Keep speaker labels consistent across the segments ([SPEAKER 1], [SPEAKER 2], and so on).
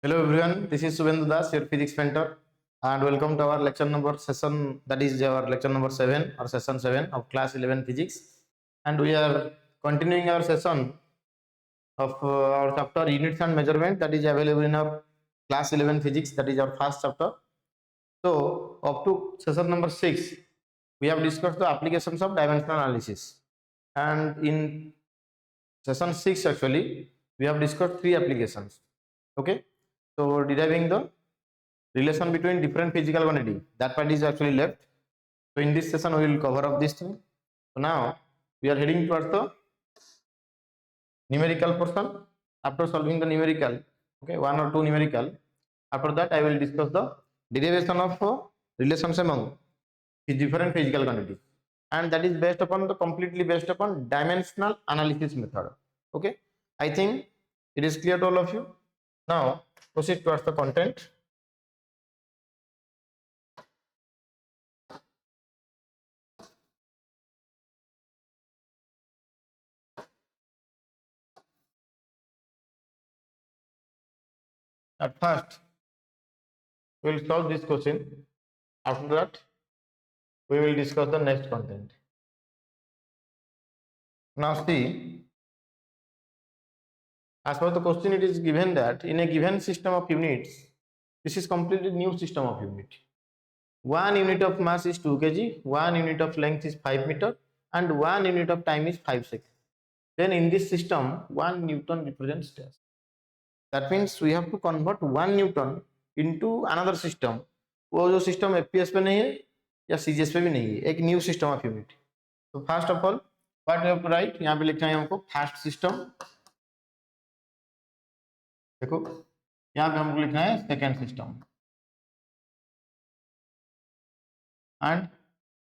[SPEAKER 1] Hello everyone, this is Subhendu Das, your physics mentor, and welcome to our lecture number session, that is our lecture number 7 or session 7 of class 11 physics. And we are continuing our session of our chapter units and measurement, that is available in our class 11 physics, that is our first chapter. So up to session number 6, we have discussed the applications of dimensional analysis, and in session 6 actually we have discussed 3 applications. Okay, so deriving the relation between different physical quantity, that part is actually left. So in this session we will cover up this thing. So now we are heading towards the numerical portion. After solving the numerical, okay, one or two numerical, after that I will discuss the derivation of relations among different physical quantities, and that is based upon the completely based upon dimensional analysis method. Okay, I think it is clear to all of you. Now proceed towards the content. At first we will solve this question. After that we will discuss the next content. Now see, as per the question, it is given that in a given system of units, this is completely new system of unit. 1 unit of mass is 2 kg, 1 unit of length is 5 meter, and 1 unit of time is 5 seconds. Then in this system, 1 Newton represents this. That means we have to convert 1 Newton into another system. वो जो system FPS पे नहीं है या CGS पे भी नहीं है, एक न्यू सिस्टम ऑफ यूनिट. तो first of all what we have to write, यहाँ पे लिखना है हमको फर्स्ट सिस्टम. देखो यहाँ पे हमको लिखना है सेकेंड सिस्टम, एंड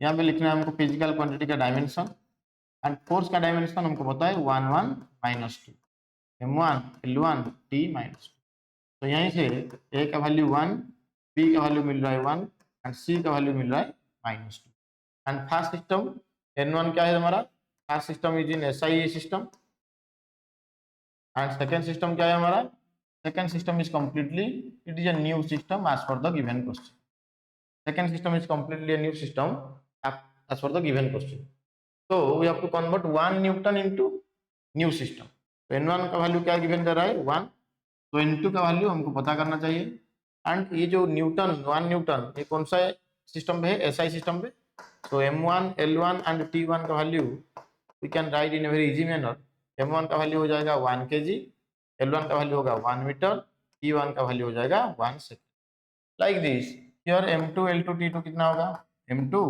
[SPEAKER 1] यहाँ पे लिखना है हमको फिजिकल क्वांटिटी का डायमेंशन, एंड फोर्स का डायमेंशन हमको पता है 1 1 -2 m1 l1 t -2. तो यहीं से a का वैल्यू 1, b का वैल्यू मिल रहा है 1 एंड c का वैल्यू मिल रहा है -2. एंड फर्स्ट सिस्टम n1 क्या है हमारा, first system is in SI system, and second system क्या है हमारा, second system is completely, it is a new system as per the given question. Second system is completely a new system as per the given question. So we have to convert 1 Newton into new system. तो n1 का value क्या given दे रहा है 1, तो n2 का value हमको पता करना चाहिए. एंड ये जो न्यूटन 1 न्यूटन ये कौन सा सिस्टम पे है, एसआई सिस्टम पे. तो m1 l1 एंड t1 का value we can write in a very easy manner. m1 का वैल्यू हो जाएगा 1 kg, L1 का वैल्यू होगा 1 मीटर, T1 का वैल्यू हो जाएगा 1 second. Like this here M2 L2 T2 कितना होगा, M2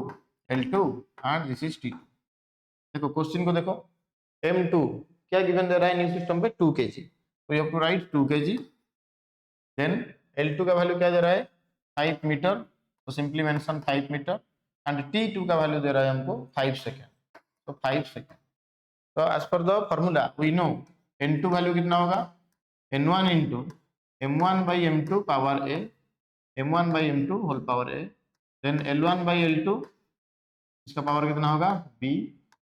[SPEAKER 1] L2 and this is T2. देखो क्वेश्चन को देखो, M2 क्या गिवन दे रहा है न्यू सिस्टम पे 2 kg, तो you have to write 2 kg. Then L2 का वैल्यू क्या दे रहा है 5 मीटर, तो simply mention 5 metre, and T2 का वैल्यू दे रहा है हमको 5 सेकेंड, तो 5 सेकेंड. तो as per the formula we know N2 value कितना होगा n1 into m1 by m2 power a, m1 by m2 whole power a, then l1 by l2 इसका power कितना होगा b,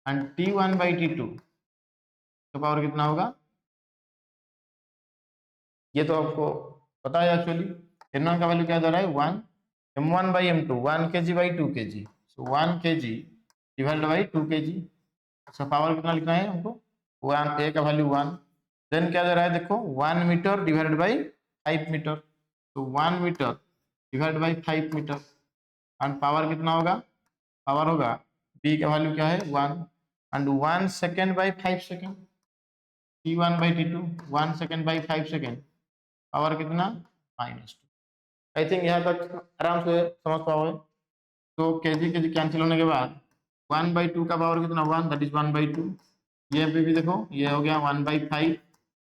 [SPEAKER 1] and t1 by t2 इसका power कितना होगा, ये तो आपको पता है एक्चुअली. n1 का वैल्यू क्या दे रहा है 1, m1 by m2 1 kg by 2 kg, so 1 kg divided by 2 kg. इसका पावर कितना लिखना है हमको 1, a का वैल्यू 1, देन क्या दे रहा है देखो 1 मीटर डिवाइडेड बाई 5 मीटर, तो 1 metre divided by 5 metre, and power कितना होगा, पावर होगा b का वैल्यू क्या है 1, and 1 second by 5 second, t1 by t2 1 second by 5 second, power कितना -2. आई थिंक यहाँ तक आराम से समझ पाओगे. तो केजी केजी कैंसिल होने के बाद 1 बाई 2 का पावर कितना 1, दैट इज 1 बाई 2. ये पे भी देखो ये हो गया 1 बाई 5,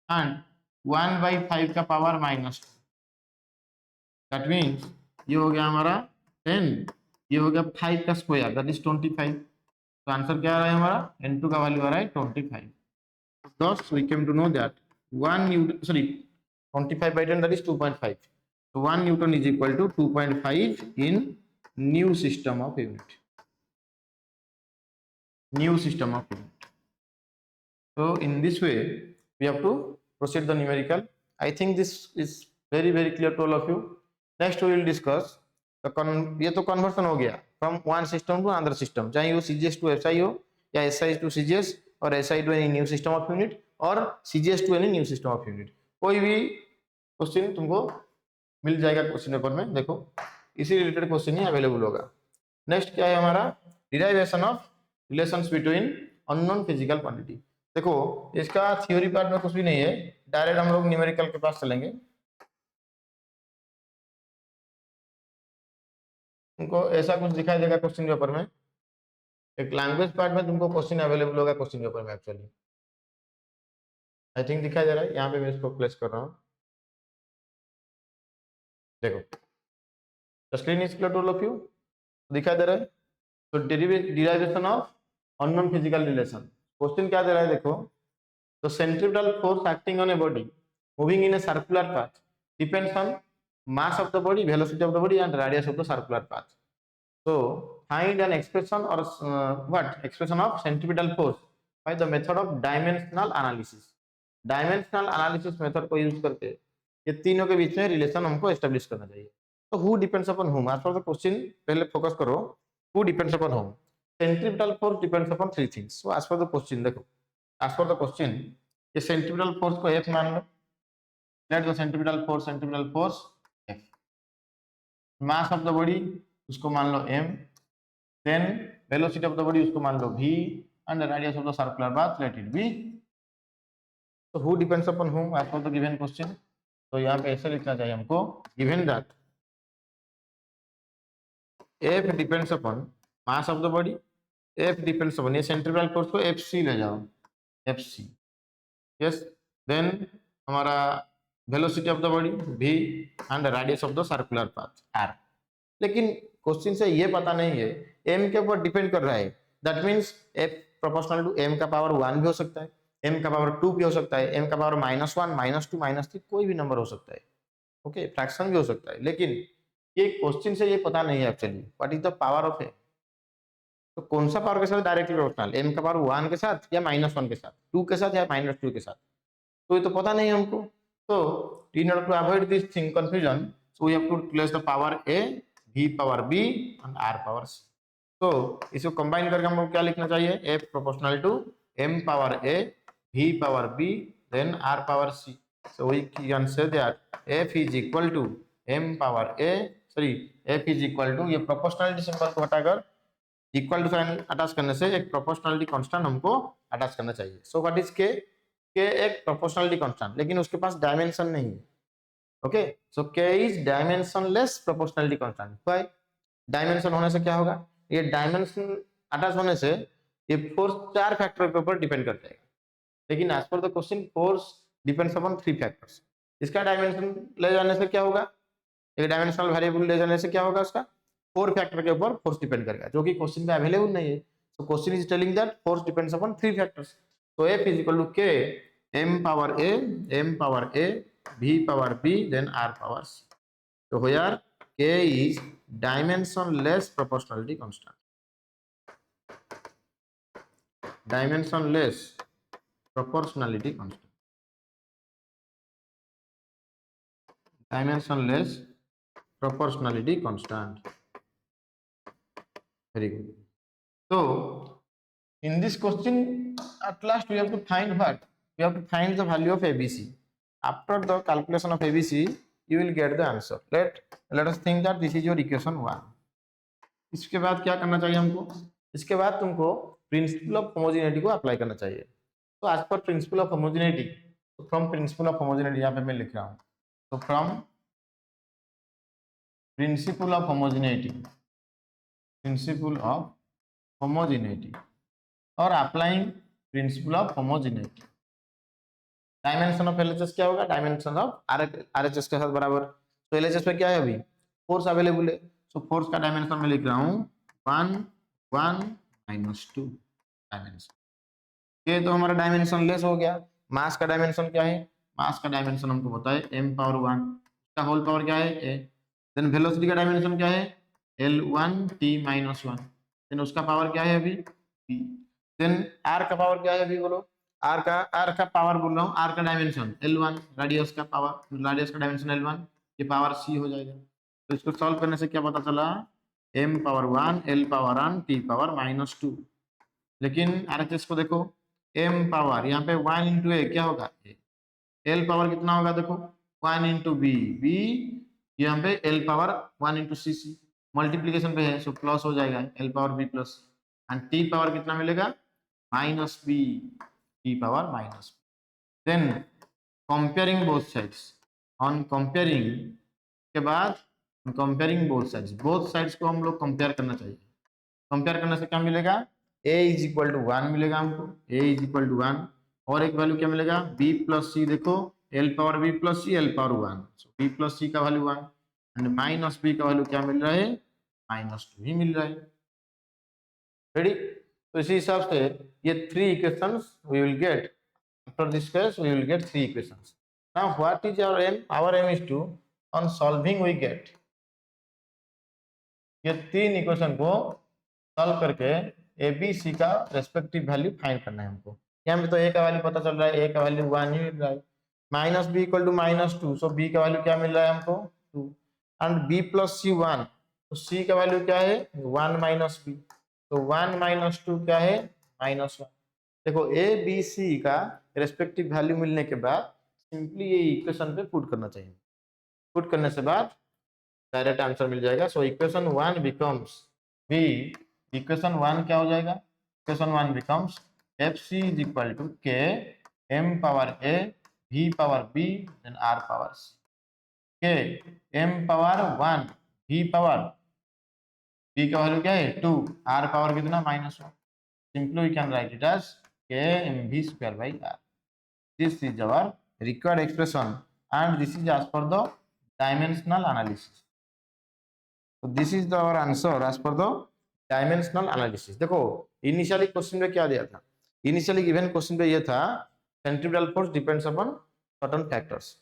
[SPEAKER 1] एंड 1 बाई 5 का पावर -2, दैट मीन्स ये हो गया हमारा 10, ये हो गया 5 का स्क्वायर दैट इज 25. तो आंसर क्या आ रहा है हमारा, n2 का वैल्यू आ रहा है 25. Thus we came to know that 1 Newton, sorry 25 by 10 that is 2.5. So 1 Newton is equal to 2.5 in new system of unit. New system of unit. So in this way we have to proceed the numerical. I think this is very very clear to all of you. Next we will discuss ये तो conversion हो गया from one system to another system, चाहे वो CGS to SI हो या SI to CGS और SI to any new system of unit और CGS to any new system of unit. कोई भी क्वेश्चन तुमको मिल जाएगा क्वेश्चन पेपर में, देखो इसी रिलेटेड क्वेश्चन ही अवेलेबल होगा। नेक्स्ट क्या है हमारा, derivation of relations between unknown physical quantity. देखो इसका थ्योरी पार्ट में कुछ भी नहीं है, डायरेक्ट हम लोग न्यूमेरिकल के पास चलेंगे। तुमको ऐसा कुछ दिखाई देगा क्वेश्चन पेपर में, एक लैंग्वेज पार्ट में तुमको क्वेश्चन अवेलेबल होगा क्वेश्चन पेपर में। एक्चुअली आई थिंक दिखाई दे रहा है, यहाँ पे मैं इसको प्लेस कर रहा हूँ, देखो the screen is clear to all of you, दिखाई दे रहा है। तो derivation of unknown physical relation, question क्या दे रहा है देखो, तो centripetal force acting on a body moving in a circular path depends on mass of the body, velocity of the body and radius of the circular path. So find an expression or what expression of centripetal force by the method of dimensional analysis. Dimensional analysis method को use करके ये तीनों के बीच में relation हमको establish करना चाहिए। तो who depends upon whom, as for the question पहले फोकस करो, who depends upon whom, centripetal force depends upon three things. So as for the question देखो, आज फॉर द क्वेश्चन ये सेंट्रीपिटल फोर्स को F मान लो, let the centripetal force F, mass of the body उसको मान लो m, then velocity of the body उसको मान लो v and radius of the circular path let it be. तो who depends upon whom as per the given question. तो यहाँ पे ऐसे लिखना चाहिए हमको, given that F depends upon mass of the body, F depends upon ये centripetal force को FC ले जाओ, FC, यस, देन हमारा velocity of the body v and radius of the circular path r। लेकिन क्वेश्चन से ये पता नहीं है m के ऊपर डिपेंड कर रहा है, that means f proportional to m का पावर 1 भी हो सकता है, m का पावर 2 भी हो सकता है, m का पावर -1 -2 -3 कोई भी नंबर हो सकता है, ओके, फ्रैक्शन भी हो सकता है। लेकिन ये क्वेश्चन से ये पता नहीं है actually what is the power of a, तो कौन सा पावर के साथ डायरेक्टली प्रोपोर्शनल, m का पावर 1 के साथ या -1 के साथ, 2 के साथ या -2 के साथ, तो ये तो पता नहीं हमको। So in order to avoid this thing confusion, so we have to place the power a, v power b and r power c. So इसको कंबाइन करके हमको क्या लिखना चाहिए, f proportional to m power a, v power b, then r power c. So we can say that f is equal to m power a, sorry f is equal to, ये proportionality symbol को हटाकर equal to sign attach करने से एक proportionality constant हमको attach करना चाहिए। So what is के एक प्रोपोर्शनलिटी कांस्टेंट, लेकिन उसके पास डायमेंशन नहीं है, ओके। सो के is dimensionless proportionality constant. Why, dimension होने से क्या होगा, ये डायमेंशन अटैच होने से ये फोर्स 4 फैक्टर के ऊपर डिपेंड करता है, लेकिन as per the question force depends upon 3 factors. इसका डायमेंशन ले जाने से क्या होगा, एक डायमेंशनल वेरिएबल ले जाने से क्या होगा, उसका 4 फैक्टर के ऊपर फोर्स डिपेंड करेगा, जो कि क्वेश्चन में अवेलेबल नहीं है। So question is telling that force depends upon 3 factors. So F is equal to K, M power A, M power A, V power B, then R power C. So here K is dimensionless proportionality constant. Dimensionless proportionality constant. Dimensionless proportionality constant. Very good. So in this question, at last we have to find what? We have to find the value of ABC. After the calculation of ABC, you will get the answer. Let us think that this is your equation 1. इसके बाद क्या करना चाहिए हमको, इसके बाद तुमको principle of homogeneity को अप्लाई करना चाहिए। तो as per principle of homogeneity, तो फ्रॉम प्रिंसिपल ऑफ होमोजेनिटी यहाँ पे मैं लिख रहा हूँ, तो from principle of homogeneity, principle of homogeneity और applying principle of homogeneity, dimension of LHS क्या होगा, डायमेंशन ऑफ आरएचएस के साथ बराबर। तो एलएचएस में क्या है, अभी फोर्स अवेलेबल है, सो फोर्स का डायमेंशन में लिख रहा हूँ 1 1 -2 डायमेंशन। ये तो हमारा डायमेंशन लेस हो गया। मास का डायमेंशन क्या है, मास का डायमेंशन हमको पता है m पावर 1, उसका होल पावर क्या है a, देन वेलोसिटी का डायमेंशन क्या है L1t-1, देन उसका पावर क्या है अभी v, देन r का पावर क्या है अभी बोलो, आर का पावर बोल रहा हूँ, आर का डायमेंशन L1, रेडियस का पावर, रेडियस का डायमेंशन L1, ये पावर C हो जाएगा। तो इसको सॉल्व करने से क्या पता चला, m power 1 L power 1 T power -2। लेकिन RHS को देखो, m पावर यहाँ पे 1 इंटू ए क्या होगा, L पावर कितना होगा देखो 1 इंटू बी, बी यहाँ पे L power 1 into C, C multiplication पे है सो प्लस हो जाएगा L power B plus, and T power कितना मिलेगा -b, T power -b। Then comparing both sides, on comparing के बाद कंपेयरिंग बोथ साइड्स को हम लोग कंपेयर करना चाहिए। कंपेयर करने से क्या मिलेगा, a इज इक्वल टू 1 मिलेगा हमको, a इज इक्वल टू 1, और एक वैल्यू क्या मिलेगा b प्लस सी, देखो l पावर b प्लस सी l पावर 1, सो b प्लस सी का वैल्यू 1 एंड माइनस b का वैल्यू क्या मिल रहा है -2 ही मिल रहा है। रेडी, तो इसी हिसाब से ये 3 equations we will get, after this case we will get 3 equations. Now what is our aim is to, on solving we get, ये 3 इक्वेशन को सॉल्व करके ए बी सी का रेस्पेक्टिव वैल्यू फाइंड करना है हमको। यहाँ पे तो ए का वैल्यू पता चल रहा है, ए का वैल्यू 1 ही मिल रहा है, minus B equal to -2, so B का वैल्यू क्या मिल रहा है हमको 2, एंड बी प्लस सी 1, तो सी का वैल्यू क्या है 1 माइनस बी, तो 1 माइनस 2 क्या है -1। देखो ए बी सी का रेस्पेक्टिव वैल्यू मिलने के बाद सिंपली ये इक्वेशन पे पुट करना चाहिए, पुट करने से बाद डायरेक्ट आंसर मिल जाएगा। So equation 1 becomes B, equation 1 क्या हो जाएगा, equation 1 becomes F C is equal to K M power A V power B then R power C, K M power 1 भी पावर बी का वैल्यू क्या है 2, are power कितना -1, simply we can write it as K M V square by R. This is our required expression and this is as per the dimensional analysis. तो this is our answer as per the dimensional analysis. देखो initially question में क्या दिया था, initially given question पे ये था centrifugal force depends upon certain factors,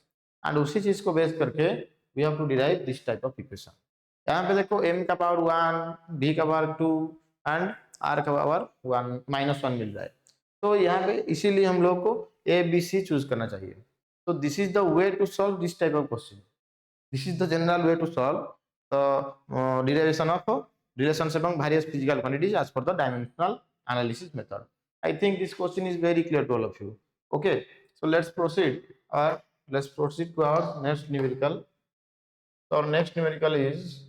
[SPEAKER 1] and उसी चीज को बेस करके we have to derive this type of equation. यहाँ पे देखो m का पावर 1, b का पावर 2 एंड r का पावर 1 -1 मिल रहा है, तो यहाँ पे इसीलिए हम लोग को a b c चूज करना चाहिए। तो this is the way to solve this type of question, this is the general way to solve the derivation of relations among various physical quantities as per the dimensional analysis method. I think this question is very clear to all of you. Okay, so let's proceed to our next numerical. So our next numerical is,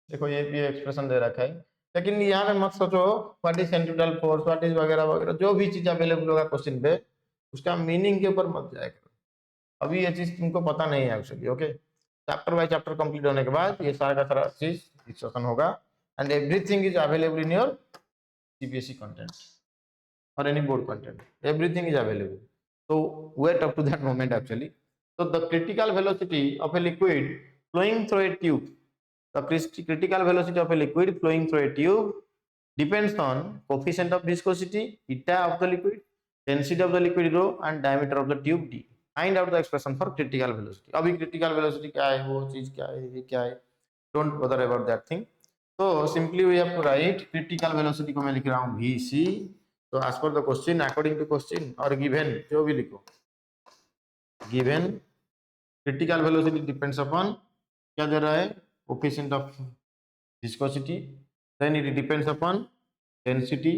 [SPEAKER 1] देखो ये भी expression दे रखा है, लेकिन यहाँ पे मत सोचो what is centrifugal force, what is वगैरह वगैरह, जो भी चीज अवेलेबल होगा क्वेश्चन पे उसका मीनिंग के ऊपर मत जाया करो, अभी ये चीज तुमको पता नहीं है actually. Okay, chapter by chapter complete होने के बाद ये सारा का सारा चीज डिस्कशन होगा, and everything is available in your CBSE content और any board content, everything is available, so wait up to that moment actually. So the critical velocity of a liquid flowing through a tube, the critical velocity of a liquid flowing through a tube depends on coefficient of viscosity eta of the liquid, density of the liquid rho and diameter of the tube d. Find out the expression for critical velocity. अभी critical velocity क्या है, वो चीज क्या है, ये क्या है, don't bother about that thing. तो simply we have to write critical velocity को मैं लिख रहा हूँ वी सी, तो as per the question according to question और गिवन जो भी लिखो, given critical velocity depends upon क्या दे रहा है coefficient of viscosity, then it depends upon density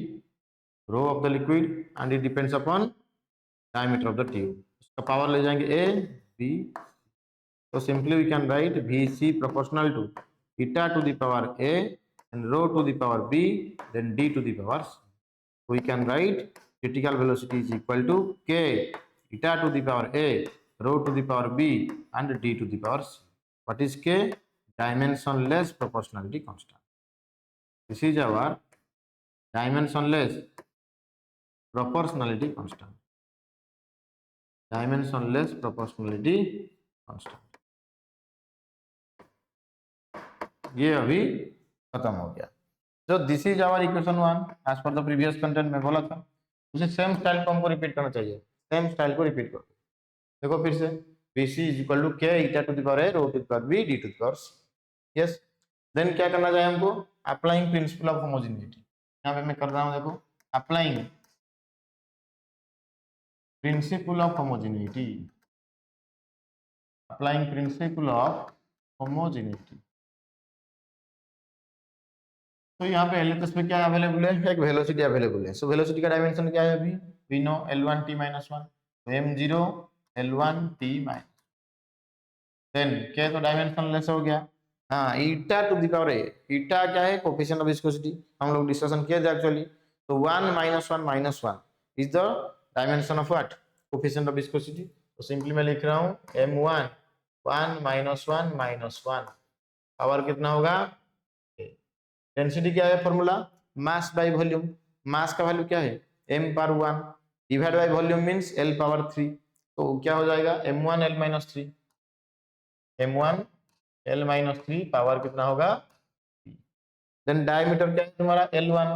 [SPEAKER 1] rho of the liquid and it depends upon diameter of the tube. तो power ले जाएंगे ए बी, तो simply we can write V C proportional to eta to the power a and rho to the power b then d to the power c. We can write critical velocity is equal to k eta to the power a rho to the power b and d to the power c. What is k? Dimensionless proportionality constant. This is our dimensionless proportionality constant. Dimensionless proportionality constant. ये अभी खत्म हो गया। जो this is our equation 1 as per the previous content में बोला था, उसे सेम स्टाइल को हमको रिपीट करना चाहिए, सेम स्टाइल को रिपीट करो। देखो फिर से BC is equal to k eta to the power a rho to the power b d to the power c। Yes, then क्या करना चाहिए हमको, अप्लाइंग प्रिंसिपल ऑफ होमोजेनिटी। यहाँ पे मैं कर रहा हूँ, देखो applying principle of homogeneity, applying principle of homogeneity. तो यहाँ पे एलएचएस पे क्या अवेलेबल है, एक वेलोसिटी अवेलेबल है। सो वेलोसिटी का डायमेंशन क्या है अभी, वी नो L1 t - 1, तो m0 L1 t minus, then क्या, तो डायमेंशन लेस हो गया। हाँ, ईटा टू द पावर ए, ईटा क्या है, कोफिशिएंट ऑफ विस्कोसिटी, हम लोग डिस्कशन किया था एक्चुअली। तो 1 - 1 - 1 is the dimension of what, coefficient of viscosity. तो सिंपली मैं लिख रहा हूँ m1 1 - 1 - 1, पावर कितना होगा, डेंसिटी क्या है फॉर्मूला, मास बाय वॉल्यूम, मास का वैल्यू क्या है m पर 1 divide by volume means l power 3, तो क्या हो जाएगा m1 l - 3, m1 l - 3 power कितना होगा। देन डायमीटर क्या है तुम्हारा L1,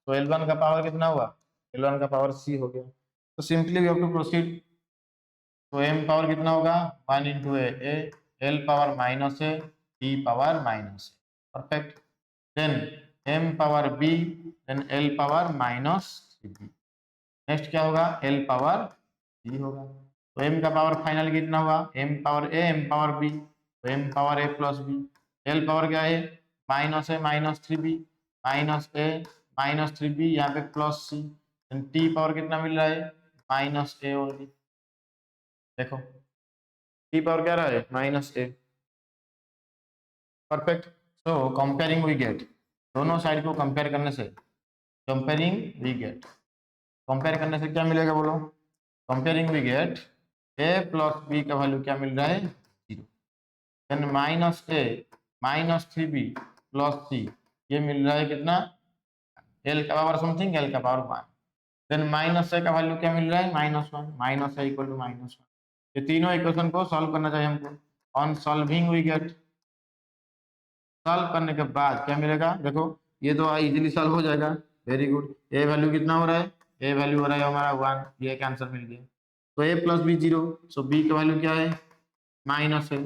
[SPEAKER 1] तो L1 का पावर कितना हुआ, L1 का पावर c हो गया। तो simply we have to proceed, तो m पावर कितना होगा 1 into a, l power minus a, t power minus a, perfect. Then m power b, then l power minus 3b, next क्या होगा l power c होगा। तो m का power final कितना हुआ, m power a m power b, तो m power a plus b, l power क्या है minus a minus 3b, minus a minus 3b, यहाँ पे प्लस c, t पावर कितना मिल रहा है माइनस a ओनली, देखो t पावर क्या रहा है minus a, perfect. So comparing we get, दोनों साइड को कंपेयर करने से, कंपेयरिंग वी गेट, कंपेयर करने से क्या मिलेगा बोलो, comparing we get a plus b का वैल्यू क्या मिल रहा है 0, then minus a minus 3b plus c, ये मिल रहा है कितना l का पावर समथिंग l का पावर 1, देन माइनस a का वैल्यू क्या मिल रहा है -1, माइनस a इक्वल टू -1, ये तीनों इक्वेशन को सॉल्व करना चाहिए हमको। On solving we get, solve करने के बाद क्या मिलेगा, देखो ये तो इजीली सॉल्व हो जाएगा, वेरी गुड। ए वैल्यू कितना हो रहा है, ए वैल्यू हो रहा है हमारा 1, ये एक आंसर मिल गया। तो A plus B 0, so B का वैल्यू क्या है माइनस है,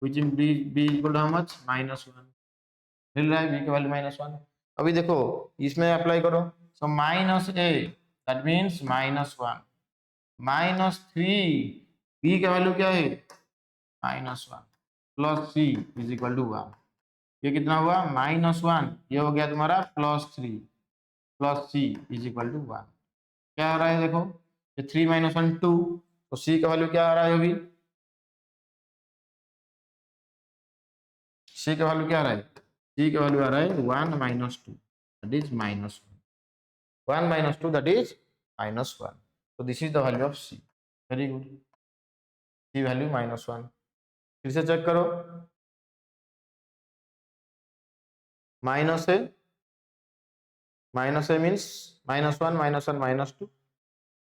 [SPEAKER 1] which in B B equal to how much -1, मिल रहा है बी का वैल्यू -1। अभी देखो इसमें अप्लाई करो, so minus a that means -1, -3 b का वैल्यू क्या है -1 plus c is equal to 1, ये कितना हुआ -1, ये हो गया तुम्हारा +3 plus c is equal to 1, क्या आ रहा है देखो, ये 3 - 1 2, तो सी का वैल्यू क्या आ रहा है अभी, सी का वैल्यू क्या आ रहा है, सी का वैल्यू आ रहा है 1 - 2 दैट इज -1, 1 - 2 दैट इज -1, तो this is the value of c, very good, c value -1, फिर से चेक करो, माइनस ए मीन्स -1 -1 -2,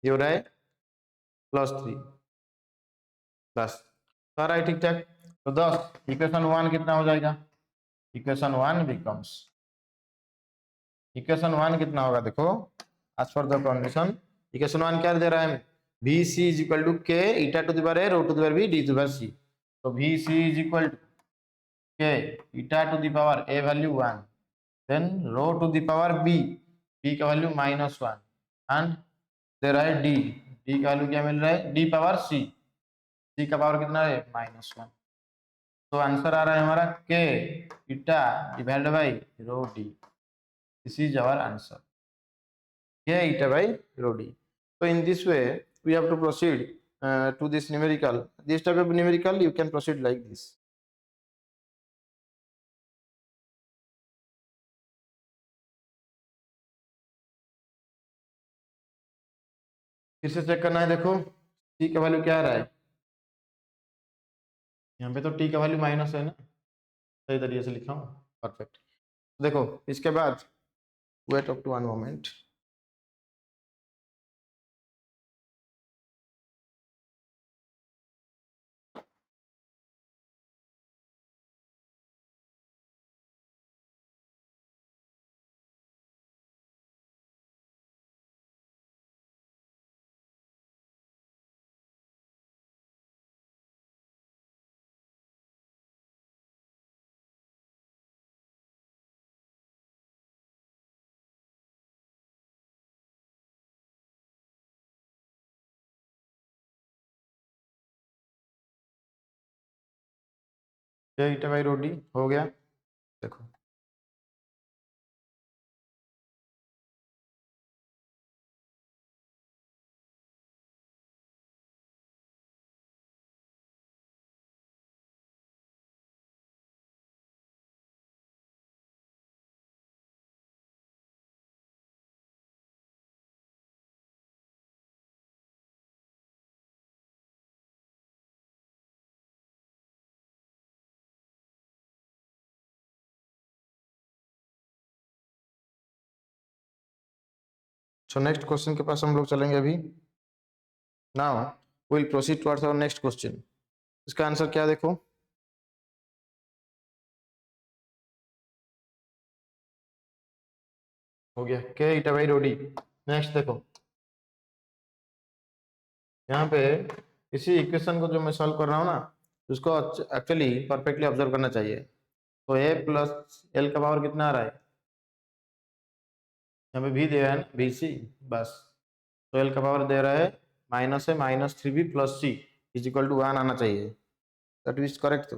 [SPEAKER 1] ये हो रहा है +3 प्लस, सारा है ठीक ठाक। तो 10 इक्वेशन 1 कितना हो जाएगा, इक्वेशन 1 बिकम्स, इक्वेशन 1 कितना होगा देखो, as per the condition equation 1 क्या दे रहा है, V C is equal to K eta to the power A rho to the power B D to the power C, तो V C is equal to K eta to the power A value 1, then rho to the power B, B का value -1, and दे रहा है D, D का value क्या मिल रहा है डी पावर सी, सी का पावर कितना है -1, तो आंसर आ रहा है हमारा K eta divided by rho D, this is our answer, K eta by rho D. So in this way we have to proceed to this numerical, this type of numerical you can proceed like this। फिर से check करना है, देखो T का value क्या आ रहा है, यहाँ पे तो टी का वैल्यू माइनस है ना, सही तरीके से लिखा हूँ, परफेक्ट। देखो इसके बाद wait up to 1 moment, K eta by rho d हो गया। देखो सो नेक्स्ट क्वेश्चन के पास हम लोग चलेंगे अभी। Now will proceed towards our next question. इसका आंसर क्या देखो, हो गया K eta by rho d. Next देखो यहाँ पे इसी इक्वेशन को जो मैं सॉल्व कर रहा हूँ ना, उसको एक्चुअली परफेक्टली ऑब्जर्व करना चाहिए। तो a प्लस एल का पावर कितना आ रहा है, यहाँ पे भी दे रहा है ना, बी सी, बस। तो एल का पावर दे रहा है माइनस है minus 3b plus c is equal to 1 आना चाहिए। That is correct. तो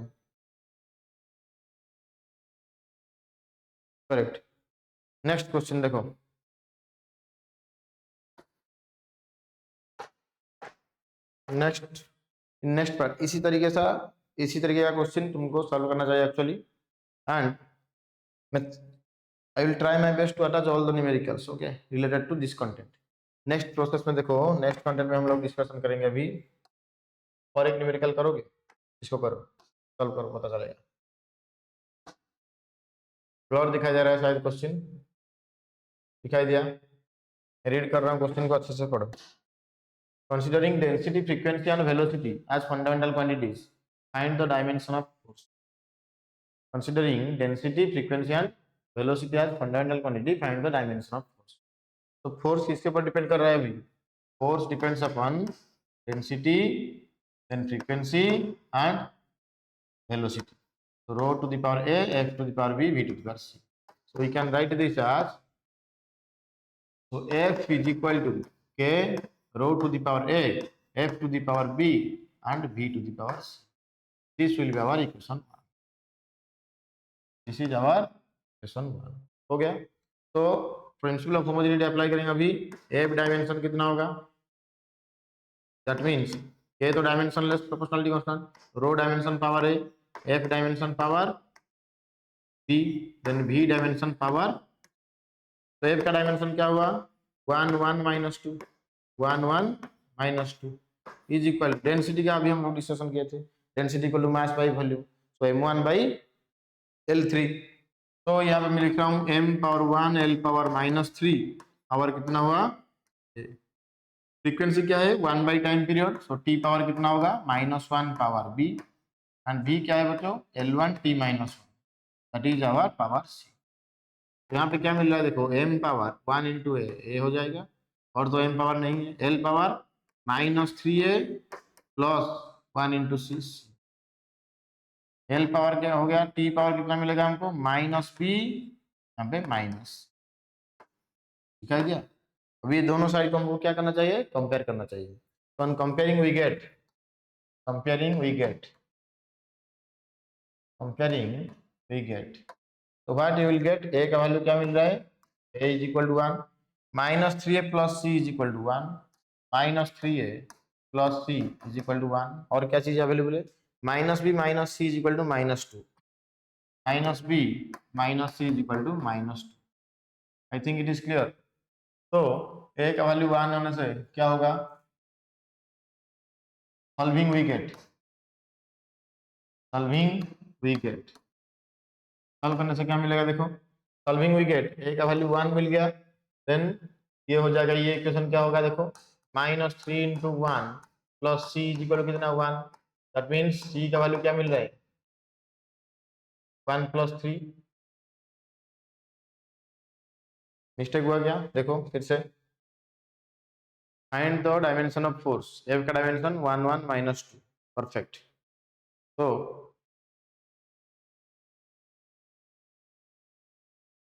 [SPEAKER 1] करेक्ट। नेक्स्ट क्वेश्चन देखो, नेक्स्ट पार्ट इसी तरीके का क्वेश्चन तुमको सॉल्व करना चाहिए एक्चुअली। एंड मैं I will try my best to attach all the numericals okay related to this content. Next process में देखो, नेक्स्ट कंटेंट में हम लोग डिस्कशन करेंगे अभी। और एक न्यूमेरिकल करोगे, इसको करो, सॉल्व करो, पता चलेगा। फ्लोर दिखाई दे रहा है शायद, क्वेश्चन दिखाई दिया, रीड कर रहा हूँ क्वेश्चन को, अच्छे से पढ़ो। Considering density, frequency and velocity as fundamental quantities, find the dimension of force. Considering density, frequency and velocity as fundamental quantity, find the dimension of force. तो फोर्स किसके ऊपर डिपेंड कर रहा है अभी, force depends upon density, then frequency and velocity. So rho to the power a, f to the power b, v to the power c. So we can write this as, so f is equal to k rho to the power a, f to the power b and v to the power c. This will be our equation 1. This is our equation 1. हो गया। तो principal of homogeneity apply करेंगे अभी। f dimension कितना होगा, that means k तो dimensionless proportionality constant, rho dimension power a, f dimension power b, then v dimension power. तो f का डायमेंशन क्या हुआ, 1 1 minus 2, 1 1 minus 2 is equal, density का अभी हम लोग डिस्कशन किए थे, density equal to mass by volume, तो m1 बाई l3। तो यहाँ पे मैं लिख रहा हूँ m power 1 l power minus 3 power कितना हुआ, फ्रीक्वेंसी क्या है 1 by time period, so t power कितना होगा -1 पावर b, एंड v क्या है बच्चों l1 t minus 1, that is our power c। तो यहाँ पे क्या मिल रहा है देखो, m पावर 1 इंटू ए हो जाएगा, और तो m पावर नहीं है, l power -3a plus 1 into C, l power क्या हो गया, t पावर कितना मिलेगा हमको -b, यहाँ पे माइनस, दिखाई दिया। अब ये दोनों साइड को हमको क्या करना चाहिए, कंपेयर करना चाहिए। तो ऑन कंपेयरिंग वी गेट, तो what you will get, a का वैल्यू क्या मिल रहा है, a is equal to 1, -3a plus c is equal to 1, -3a plus c is equal to 1, और क्या चीज अवेलेबल है, -b minus c is equal to -2, -b minus c is equal to -2। I think it is clear. तो a का value 1 होने से क्या होगा, सॉल्विंग वी गेट, सॉल्व करने से क्या मिलेगा देखो, सॉल्विंग वी गेट, a का वैल्यू 1 मिल गया, देन ये हो जाएगा, ये इक्वेशन क्या होगा देखो, -3 into 1 plus c is equal to कितना 1, दैट मीन्स c का वैल्यू क्या मिल रहा है 1 प्लस 3। मिस्टेक हुआ क्या देखो फिर से, find the dimension of force, f का डायमेंशन 1 1 -2, परफेक्ट। तो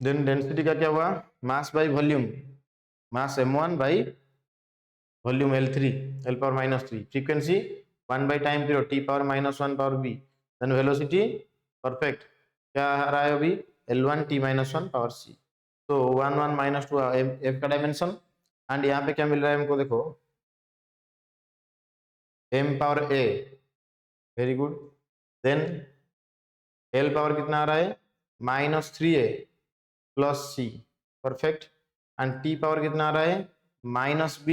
[SPEAKER 1] देन डेंसिटी का क्या हुआ, mass by volume, mass m1 by volume l3, l power -3, frequency 1 by time period t power -1 power b, then velocity perfect. क्या आ रहा है अभी L1 T minus one power C। तो 1 1 माइनस टू एफ का डायमेंशन। एंड यहाँ पे क्या मिल रहा है हमको, देखो m power a, very good. Then l power कितना आ रहा है -3a plus c, perfect. And t power कितना आ रहा है -b,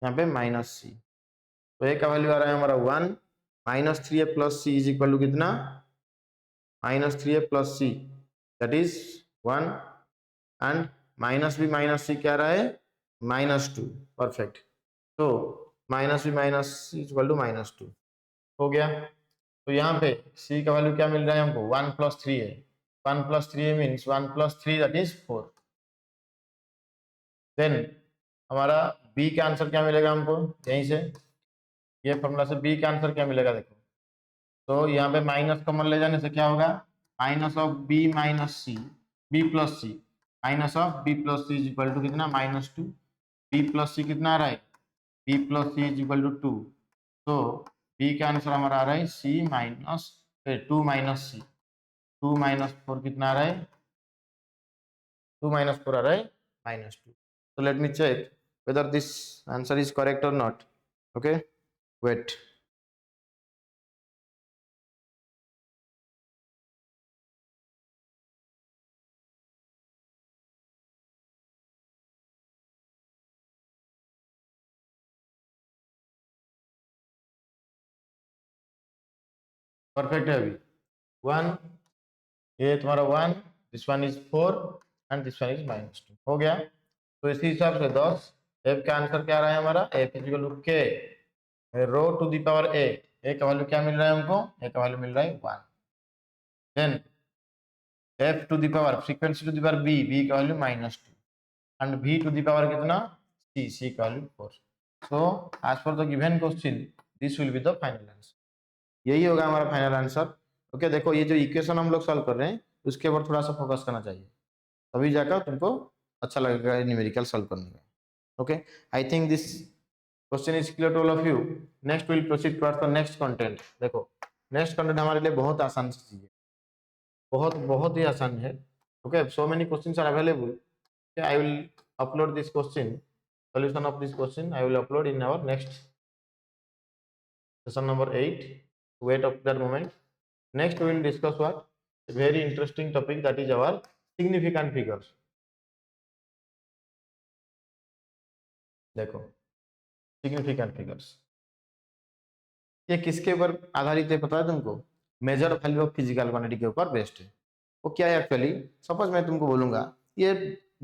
[SPEAKER 1] यहाँ पे -c। तो a का वैल्यू आ रहा है हमारा 1, -3a plus c is equal to कितना, -3a plus c, that is 1। And -b - c क्या आ रहा है -2, परफेक्ट। तो -b - इक्वल टू -2 हो गया। तो यहाँ पे c का वैल्यू क्या मिल रहा है हमको 1 + 3a, 1 + 3a means 1 + 3 that is 4। Then हमारा b का आंसर क्या मिलेगा हमको, यहीं से ये फॉर्मूला से b का आंसर क्या मिलेगा देखो। तो यहाँ पे माइनस कॉमन ले जाने से क्या होगा, minus of b - c, b + c, minus of b + c is equal to कितना -2। b + c कितना आ रहा है, b + c is equal to 2। तो b का आंसर हमारा आ रहा है c माइनस 2 - c, 2 - 4 कितना आ रहा है, 2 - 4 आ रहा है -2। So let me check whether this answer is correct or not. Okay, wait. Perfect है अभी 1, ये तुम्हारा 1, this one is 4 and this one is -2 हो गया। तो इसी हिसाब से 10 f का आंसर क्या आ रहा है हमारा, f is equal to k rho to the power a का वैल्यू क्या मिल रहा है हमको, a का वैल्यू मिल रहा है 1। Then f to the power frequency to the power b का value -2 and v to the power कितना c का value 4। So as per the given question this will be the final answer, यही होगा हमारा final answer. Okay देखो ये जो equation हम लोग सॉल्व कर रहे हैं उसके ऊपर थोड़ा सा फोकस करना चाहिए, तभी जाकर तुमको अच्छा लगेगा न्यूमेरिकल सॉल्व करने में। Okay, I think this question is clear to all of you. Next will proceed towards the next content. देखो नेक्स्ट कंटेंट हमारे लिए बहुत आसान सी चीज है, बहुत बहुत ही आसान है। Okay, so many questions are available. I will upload this question, solution of this question I will upload in our next session number 8. Wait up that moment. Next we will discuss what, a very interesting topic, that is our significant figures. देखो significant figures ये किसके ऊपर आधारित है पता है तुमको, measure value of physical quantity के ऊपर बेस्ड है। वो क्या है एक्चुअली, सपोज मैं तुमको बोलूंगा ये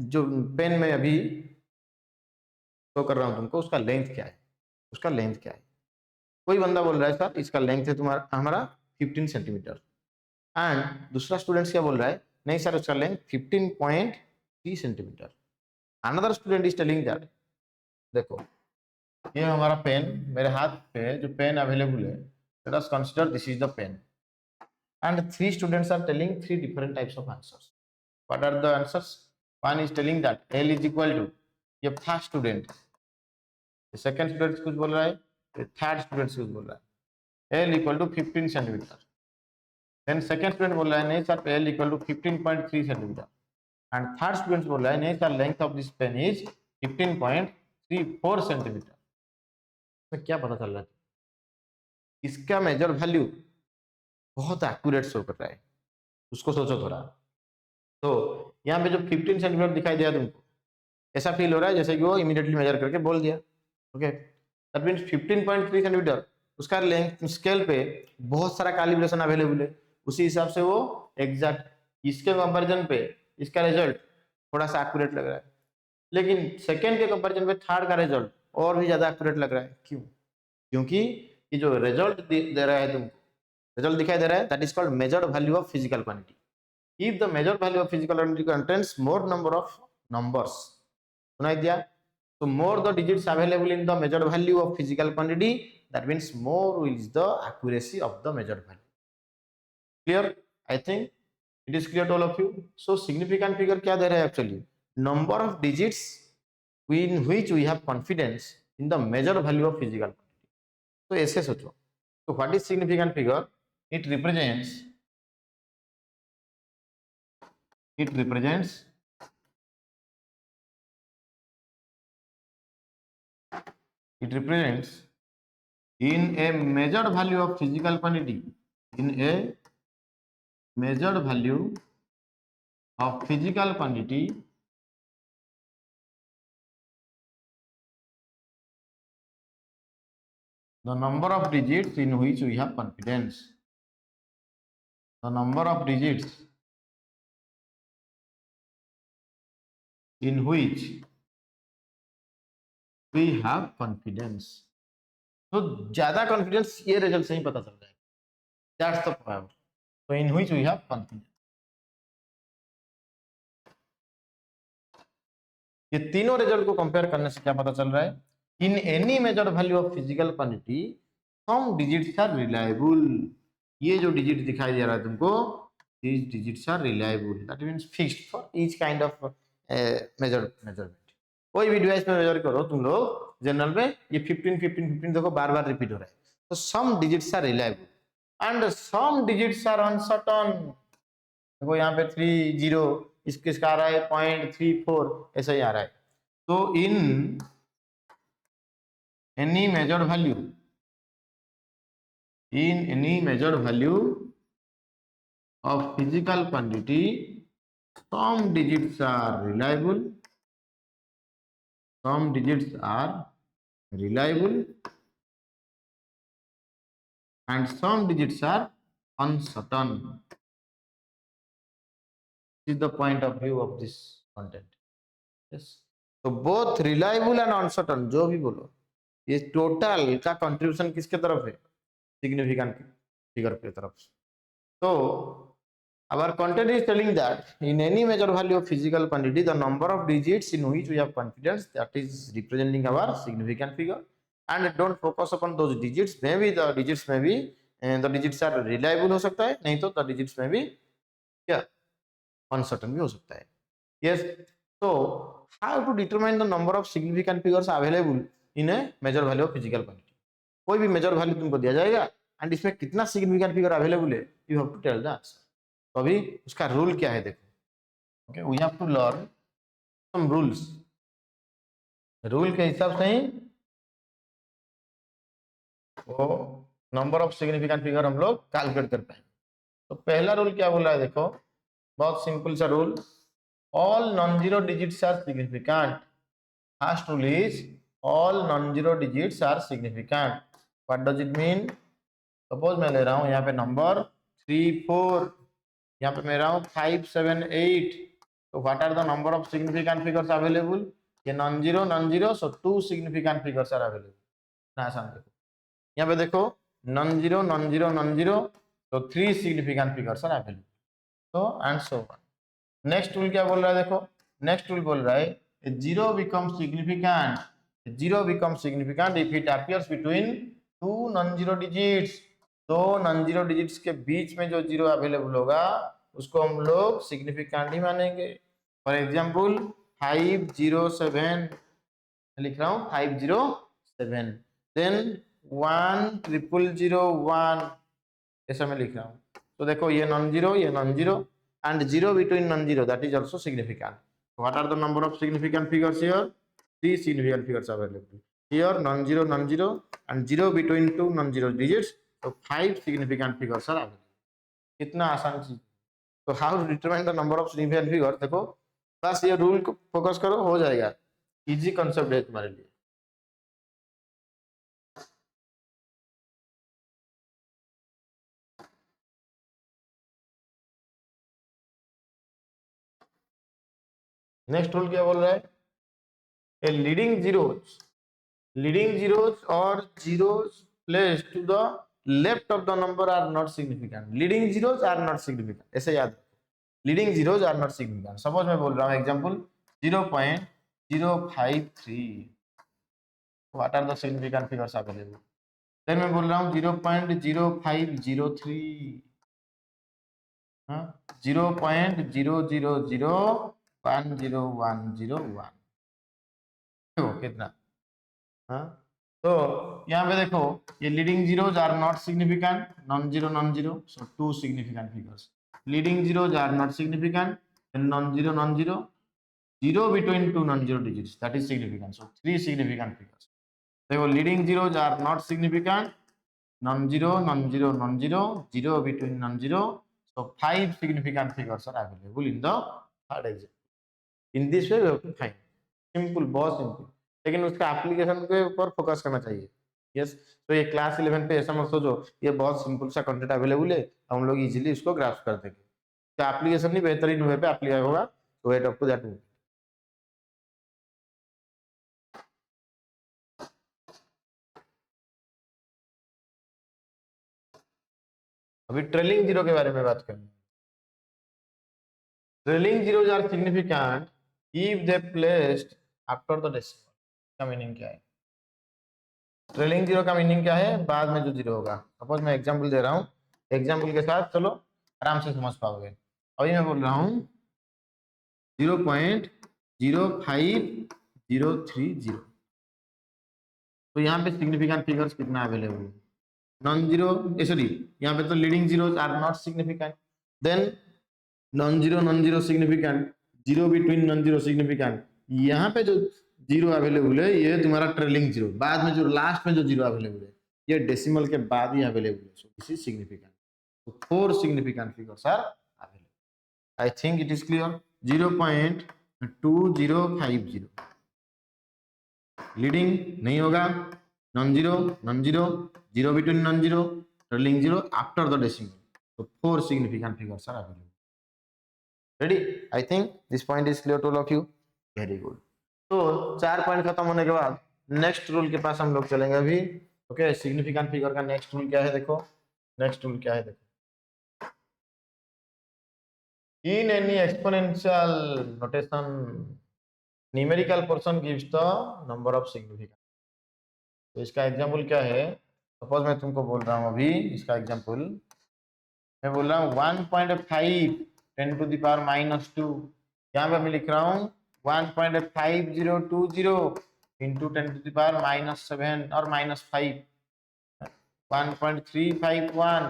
[SPEAKER 1] जो पेन में अभी शो कर रहा हूँ तुमको, उसका लेंथ क्या है, उसका लेंथ क्या है। कोई बंदा बोल रहा है सर इसका लेंथ है तुम्हारा हमारा 15 सेंटीमीटर, एंड दूसरा स्टूडेंट क्या बोल रहा है, नहीं सर उसका length 15.3 centimetre. Another student is telling that, देखो ये हमारा पेन, मेरे हाथ पे जो पेन अवेलेबल है, let us consider this is the pen, and 3 students are telling 3 different types of answers. What are the answers? One is telling that L is equal to, ये first student, second student कुछ बोल रहा है, third student कुछ बोल रहा है L equal to 15 centimetre. Then second student बोल रहा है नहीं sir L equal to 15.3 centimetre, and third student बोल रहा है नहीं sir length of this pen is 15.34 centimetre. तो क्या पता चल रहा है, इसका मेजर वैल्यू बहुत एक्यूरेट शो कर रहा है, उसको सोचो थोड़ा। तो यहाँ पे जो 15 सेंटीमीटर दिखाई दिया तुमको, ऐसा फील हो रहा है जैसे कि वो इमीडिएटली मेजर करके बोल दिया। ओके, दैट मींस 15.3 सेंटीमीटर, उसका लेंथ स्केल पे बहुत सारा कैलिब्रेशन अवेलेबल है, उसी हिसाब से वो एग्जैक्ट, इसके कंपैरिजन पे इसका रिजल्ट थोड़ा सा एक्यूरेट लग रहा है, लेकिन सेकंड के कंपैरिजन पे थर्ड का रिजल्ट और भी ज्यादा एक्यूरेट लग रहा है। क्यों? क्योंकि ये जो रिजल्ट दे रहा है तुमको, रिजल्ट दिखाई दे रहा है, that is called measured value of physical quantity. If the measured value of physical quantity contains more number of numbers, सुनाई दिया, so more the digits available in the measured value of physical quantity, that means more is the accuracy of the measured value. Clear? I think it is clear to all of you. So significant figure क्या दे रहा है actually, number of digits in which we have confidence in the measured value of physical quantity. तो ऐसे सोचो, so what is significant figure? It represents it represents in a measured value of physical quantity, in a measured value of physical quantity, the number of digits in which we have confidence, the number of digits in which we have confidence. तो ज्यादा confidence ये result से ही पता चल जाएगा, that's the point. तो in which we have confidence, ये तीनों रिजल्ट को कंपेयर करने से क्या पता चल रहा है, in any measured value of physical quantity some digits are reliable. ये जो डिजिट दिखाई दे रहा है तुमको, these digits are reliable, that means fixed for each kind of measurement. कोई भी डिवाइस में मेजर करो तुम लोग जनरल में, ये 15 15 15 देखो बार बार रिपीट हो रहा है. तो some digits are reliable and some digits are uncertain. देखो यहाँ पे 3 0, इसका आ रहा है 0.34, ऐसा ही आ रहा है. तो इन any measured value, in any measured value of physical quantity, some digits are reliable, some digits are reliable and some digits are uncertain. This is the point of view of this content. Yes. So both reliable and uncertain, जो भी बोलो, ये total का contribution किसके तरफ है, significant figure की तरफ. तो our content is telling that in any measured value of physical quantity, the number of digits in which we have confidence, that is representing our significant figure. And don't focus upon those digits. Maybe the digits may be the digits are reliable हो सकता है, नहीं तो the digits may be क्या uncertain भी हो सकता है. Yes. So how to determine the number of significant figures available in a measured value of physical quantity? कोई भी मेजर वैल्यू तुमको दिया जाएगा एंड इसमें कितना सिग्निफिकेंट फिगर अवेलेबल है, you have to tell the answer. तो अभी उसका रूल क्या है देखो. Okay, we have to learn some rules. Rule के हिसाब से ही वो नंबर ऑफ सिग्निफिकेंट फिगर हम लोग कैलकुलेट कर पाएंगे. तो पहला रूल क्या बोल रहा है देखो, बहुत सिंपल सा rule, all non zero digits are significant. First rule is all non zero digits are significant. What does it mean? Suppose मैं ले रहा हूं यहाँ पे नंबर 3 4, यहाँ पे मैं रहा हूँ 5 7 8. तो what are the number of significant figures available? ये non zero, so 2 significant figures are available. ना आसान देखो, यहाँ पे देखो नॉन जीरो, तो 3 सिग्निफिकेंट फिगर्स आर अवेलेबल. तो and so on. Next rule क्या बोल रहा है देखो, नेक्स्ट रूल बोल रहा है zero become significant, zero become significant if it appears between 2 non zero digits. तो नॉन जीरो डिजिट्स के बीच में जो जीरो अवेलेबल होगा उसको हम लोग सिग्निफिकेंट ही मानेंगे. फॉर एग्जांपल 507 लिख रहा हूँ, 507, देन 10001 ऐसा मैं लिख रहा हूँ. तो देखो ये non zero and zero between non zero, that is also significant. What are the number of significant figures here? 3 significant figures available. Here non-zero and zero between 2 non-zero digits. So 5 significant figures are available. कितना आसान चीज. तो how to determine the number of significant figures? देखो बस ये rule को focus करो, हो जाएगा. इजी कॉन्सेप्ट है तुम्हारे लिए. नेक्स्ट रूल क्या बोल रहा है? A leading zeros or zeros placed to the left of the number are not significant. Leading zeros are not significant. ऐसे याद रखो, leading zeros are not significant. Suppose मैं बोल रहा हूँ example 0.053. What are the significant figures available? then मैं बोल रहा हूँ 0.0503, 0.000100101. कितना? हाँ, तो यहाँ पे देखो ये leading zeros are not significant, non zero, so 2 significant figures. Leading zeros are not significant, non zero, zero between two non zero digits, that is significant. So three significant figures. देखो leading zeros are not significant, non zero, non zero, non zero, zero between non zero. So five significant figures are available in the third example. In this way we have to find. Simple, बहुत simple, लेकिन उसका application के ऊपर focus करना चाहिए. Yes, तो ये class 11 पे ऐसा मत सोचो ये बहुत सिंपल सा कंटेंट अवेलेबल है, हम लोग इजीली इसको ग्रास्प कर देंगे. तो एप्लीकेशन नहीं बेहतरीन वे पे अप्लाई होगा. तो वेट अप टू दैट. अभी ट्रेलिंग जीरो के बारे में बात करेंगे. Trailing zeros are significant if they placed after the decimal. का मीनिंग क्या है? ट्रेलिंग जीरो का मीनिंग क्या है? बाद में जो जीरो होगा. सपोज मैं एग्जांपल दे रहा हूँ, एग्जांपल के साथ चलो आराम से समझ पाओगे. अभी मैं बोल रहा हूँ 0.05030. तो यहाँ पे सिग्निफिकेंट फिगर्स कितना अवेलेबल है? नॉन जीरो, सॉरी यहाँ पे तो leading zeros are not significant, then non zero significant, zero between non zero significant. यहाँ पे जो जीरो अवेलेबल है ये तुम्हारा ट्रेलिंग जीरो. बाद में जो लास्ट में जो जीरो अवेलेबल है ये डेसिमल के बाद ही अवेलेबल है. So this is significant. So four significant figures are available. I think it is clear. 0.2050 leading नहीं होगा, non zero, zero between non zero, trailing zero after the decimal. So four significant figures are available. Ready? I think this point is clear to all of you. Very good. तो 4 point खत्म होने के बाद next rule के पास हम लोग चलेंगे अभी. ओके, सिग्निफिकेंट फिगर का नेक्स्ट रूल क्या है देखो. नेक्स्ट रूल क्या है देखो. In any exponential notation, numerical portion gives the number of significant. तो इसका एग्जांपल क्या है? सपोज मैं तुमको बोल रहा हूँ अभी इसका एग्जांपल, मैं बोल रहा हूँ 1.5 10 to the power -2. यहाँ पे मैं लिख रहा हूँ 1.5020 into 10 to the power -7 और -5. 1.351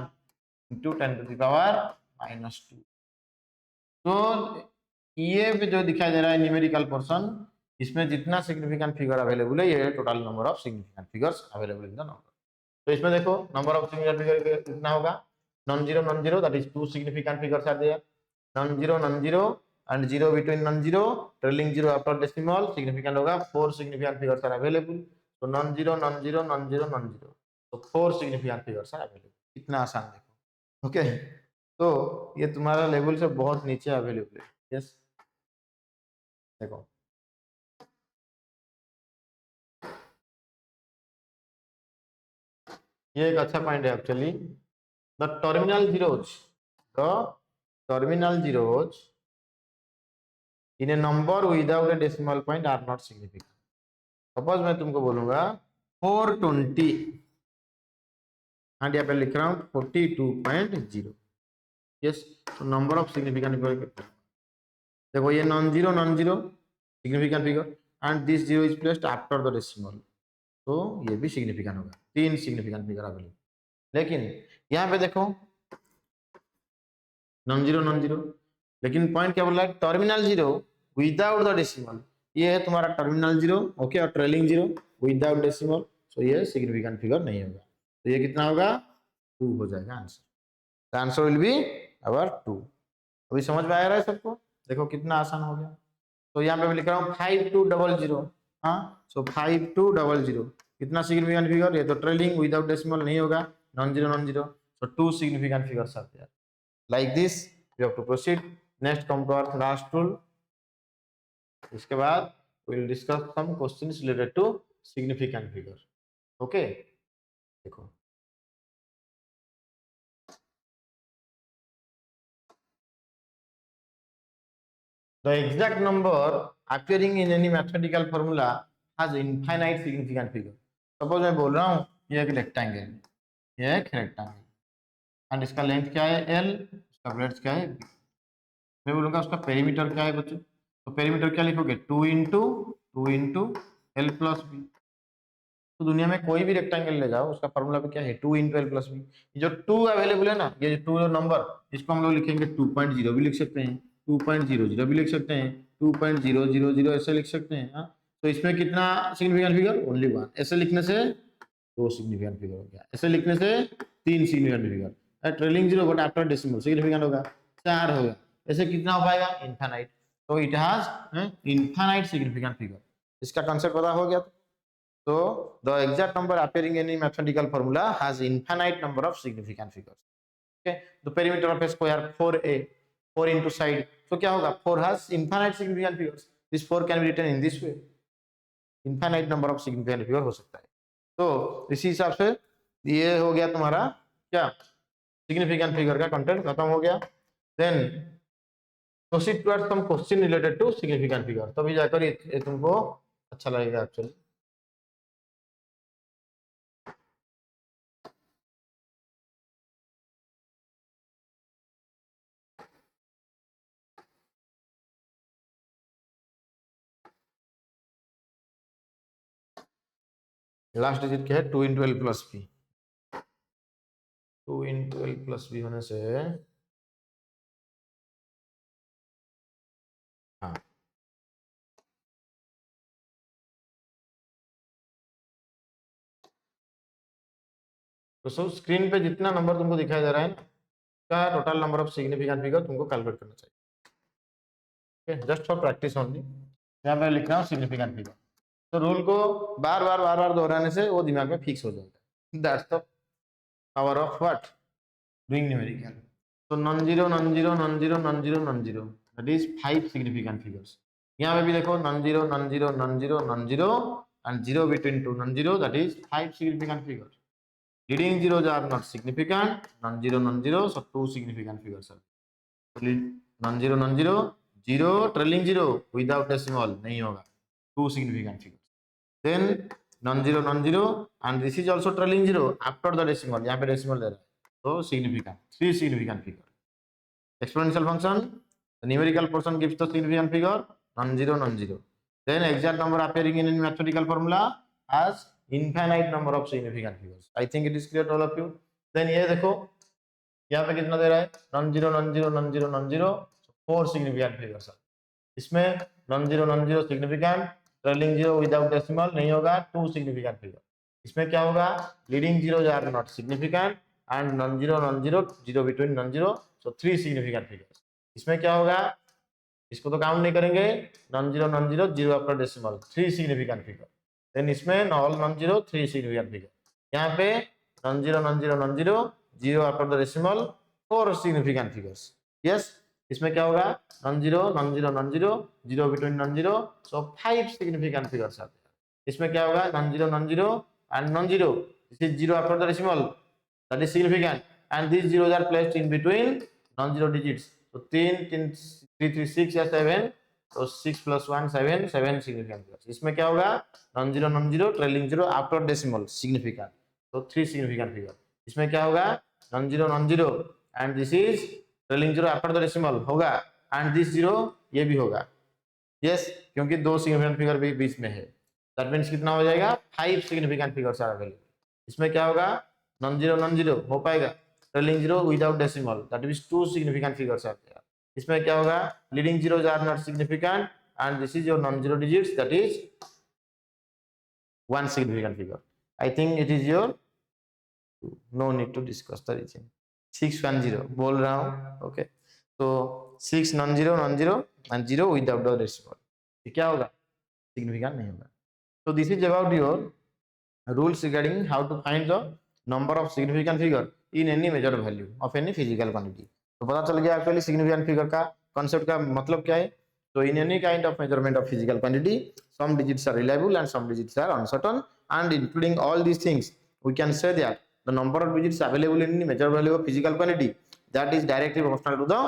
[SPEAKER 1] into 10 to the power -2. तो ये भी जो दिखाई दे रहा है न्यूमेरिकल पोर्शन, इसमें जितना सिग्निफिकेंट फिगर अवेलेबल है ये total number of significant figures available in the number. तो इसमें देखो नंबर ऑफ सिग्निफिकेंट फिगर कितना होगा? Non zero that is two significant figures are there. Non zero and zero between non zero, trailing zero after decimal significant होगा. Four significant figures are available. तो non zero, तो four significant figures are available. कितना आसान देखो. Okay, तो ये तुम्हारा level से बहुत नीचे अवेलेबल है. यस, देखो ये एक अच्छा पॉइंट है actually. The terminal zeros in a number without a decimal point are not significant. Suppose मैं तुमको बोलूंगा 420 एंड यहाँ पे लिख रहा हूँ 42.0. यस, तो नंबर ऑफ सिग्निफिकेंट फिगर देखो ये non zero significant figure and this zero is placed after the decimal. तो ये भी सिग्निफिकेंट होगा. तीन सिग्निफिकेंट फिगर अवेलेबल. लेकिन यहाँ पे देखो नॉन जीरो, लेकिन पॉइंट क्या बोल रहा है? Terminal zero without the decimal. ये है तुम्हारा टर्मिनल जीरो. ओके, और ट्रेलिंग जीरो विदाउट डेसिमल. सो ये सिग्निफिकेंट फिगर नहीं होगा. तो ये कितना होगा? 2 हो जाएगा answer. The answer will be our 2. अभी समझ में आ रहा है सबको? देखो कितना आसान हो गया. तो यहाँ पे मैं लिख रहा हूँ 5200. हाँ, सो 5200 कितना सिग्निफिकेंट फिगर? ये तो ट्रेलिंग विदाउट डेसिमल नहीं होगा. Non zero, so two significant figures are there. Like this we have to proceed. Next come to our last rule. इसके बाद we will discuss some questions related to significant figure. Okay, देखो the exact number appearing in any mathematical formula has infinite significant figure. Suppose मैं बोल रहा हूँ ये एक rectangle, and इसका लेंथ क्या है? l, इसका ब्रेड्थ क्या है? b. मैं बोलूँगा उसका पेरीमीटर क्या है बच्चों? तो पेरीमीटर क्या लिखोगे? 2 इंटू l प्लस बी. तो दुनिया में कोई भी रेक्टेंगल ले जाओ उसका फॉर्मूला भी क्या है? 2 इंटू एल प्लस बी. जो 2 अवेलेबल है ना, ये 2 नंबर, इसको हम लोग लिखेंगे 2.0 भी लिख सकते हैं. 2.00 भी लिख सकते हैं, 2.000 ऐसे लिख सकते हैं। हाँ, तो इसमें कितना सिग्निफिकेंट फिगर? ओनली 1। ऐसे लिखने से 2 सिग्निफिकेंट फिगर हो गया, ऐसे लिखने से 3 significant figure. Trailing zero but after decimal significant होगा 4 होगा। ऐसे कितना हो पाएगा? इनफाइनाइट। तो it has infinite significant figure. इसका कांसेप्ट पता हो गया। So the exact number appearing in any mathematical formula has infinite number of significant figures. Okay, the perimeter of a square 4a, 4 into side. So क्या होगा? 4 has infinite significant figures. This 4 can be written in this way. Infinite number of significant figure हो सकता है। तो इसी हिसाब से ये हो गया तुम्हारा क्या? सिग्निफिकेंट फिगर का कंटेंट खत्म हो गया। Then proceed towards some question related to significant figure. तभी जाकर ये तुमको अच्छा लगेगा एक्चुअली। लास्ट डिजिट क्या है? 2 into L plus B। 2 into L plus B होने से हाँ, तो सब स्क्रीन पे जितना नंबर तुमको दिखाई दे रहा है ना, का total number of significant figure तुमको कैलकुलेट करना चाहिए। Okay, just for practice only. यहाँ पे लिख रहा हूँ सिग्निफिकेंट फिगर। तो रूल को बार बार दोहराने से वो दिमाग में फिक्स हो जाएगा। That's the power of what? Doing numerical. तो non zero non zero non zero non zero non zero, that is 5 significant figures. यहाँ पे भी देखो non zero non zero non zero non zero and zero between two non zero, that is 5 significant figures. Leading zeros are not significant, non-zero, so 2 significant figures are. Non-zero, zero, trailing zero without decimal नहीं होगा, 2 significant figures. Then non-zero, and this is also trailing zero after the decimal, यहाँ पे decimal दे रहा है, so significant, 3 significant figure. Exponential function, the numerical portion gives the significant figure, non-zero. Then exact number appearing in mathematical formula as infinite number of significant figures. I think it is clear to all of you. Then ये देखो यहाँ पे कितना दे रहा है? Non zero 4 significant figures. इसमें non zero significant, trailing zero without decimal नहीं होगा, 2 सिग्निफिकेंट फिगर। इसमें क्या होगा? Leading zero are not significant and non zero zero between non zero, so 3 significant figures. इसमें क्या होगा? इसको तो काउंट नहीं करेंगे, non zero zero after decimal, 3 significant figure. Then इसमें all non zero 3 significant figure. यहाँ पे non zero zero after the decimal, 4 significant figures. Yes, इसमें क्या होगा? Non zero zero between non zero, so 5 significant figures आते हैं। इसमें क्या होगा? Non zero and non zero, this is zero after the decimal, that is significant, and these zeros are placed in between non-zero digits. So 3 6 या 7, तो 6 plus 1 7 significant figures. इसमें क्या होगा? Non zero trailing zero after decimal significant, तो 3 significant figure. इसमें क्या होगा? Non zero and this is trailing zero after the decimal होगा, एंड दिस जीरो ये भी होगा। यस, क्योंकि 2 सिग्निफिकेंट फिगर भी बीच में है, दैट मींस कितना हो जाएगा? 5 सिग्निफिकेंट फिगर्स आर अवेलेबल। इसमें क्या होगा? नॉन जीरो हो पाएगा, trailing zero without decimal, that means 2 significant figures are there. इसमें क्या होगा? Leading zeros are not significant and this is your non zero digits, that is 1 significant figure. I think it is your, no need to discuss the region. 610 बोल रहा हूँ। Okay, तो 6 non zero and zero without the decimal, क्या होगा? Significant नहीं होगा। So this is about your rules regarding how to find the number of significant figure in any measured value of any physical quantity. तो पता चल गया actually significant figure का concept का मतलब क्या है। तो in any kind of measurement of physical quantity, some digits are reliable and some digits are uncertain, and including all these things, we can say that the number of digits available in any measured value of physical quantity, that is directly proportional to the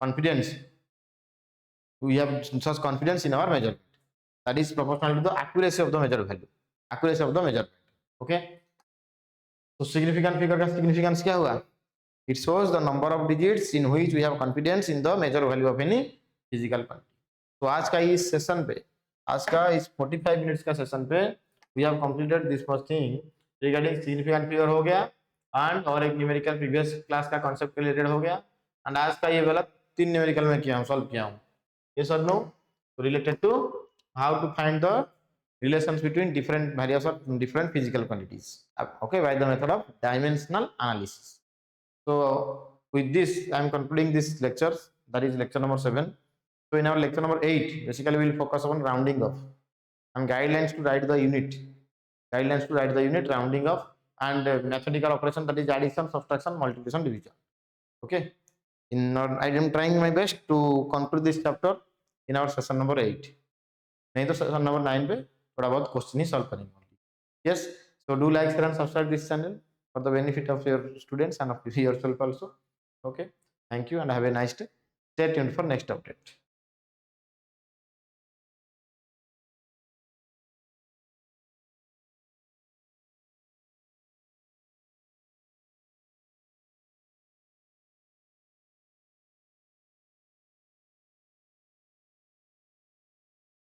[SPEAKER 1] confidence. We have such confidence in our measurement, that is proportional to the accuracy of the measured value, accuracy of the measurement. Okay, तो significant figure का significance क्या हुआ? It shows the number of digits in which we have confidence in the measured value of any physical quantity. तो आज का इस session पे, आज का इस 45 मिनट्स का सेशन पे we have completed this much thing regarding significant figure हो गया, and और एक न्यूमेरिकल प्रीवियस क्लास का कॉन्सेप्ट रिलेटेड हो गया, एंड आज का ये वाला 3 न्यूमेरिकल में किया हूँ, सॉल्व किया हूँ, यस और no? Related to how to find the relations between different variables of different physical quantities, okay, by the method of dimensional analysis. So with this I am concluding this lectures, that is lecture number 7. So in our lecture number 8, basically we will focus on rounding off and guidelines to write the unit, rounding off, and mathematical operation, that is addition, subtraction, multiplication, division. Okay, I am trying my best to conclude this chapter in our session number 8. नहीं तो session number 9 पे थोड़ा बहुत question ही solve करेंगे। Yes, so do like, share and subscribe this channel for the benefit of your students end of yourself also. Okay, thank you and have a nice day. Stay tuned for next update.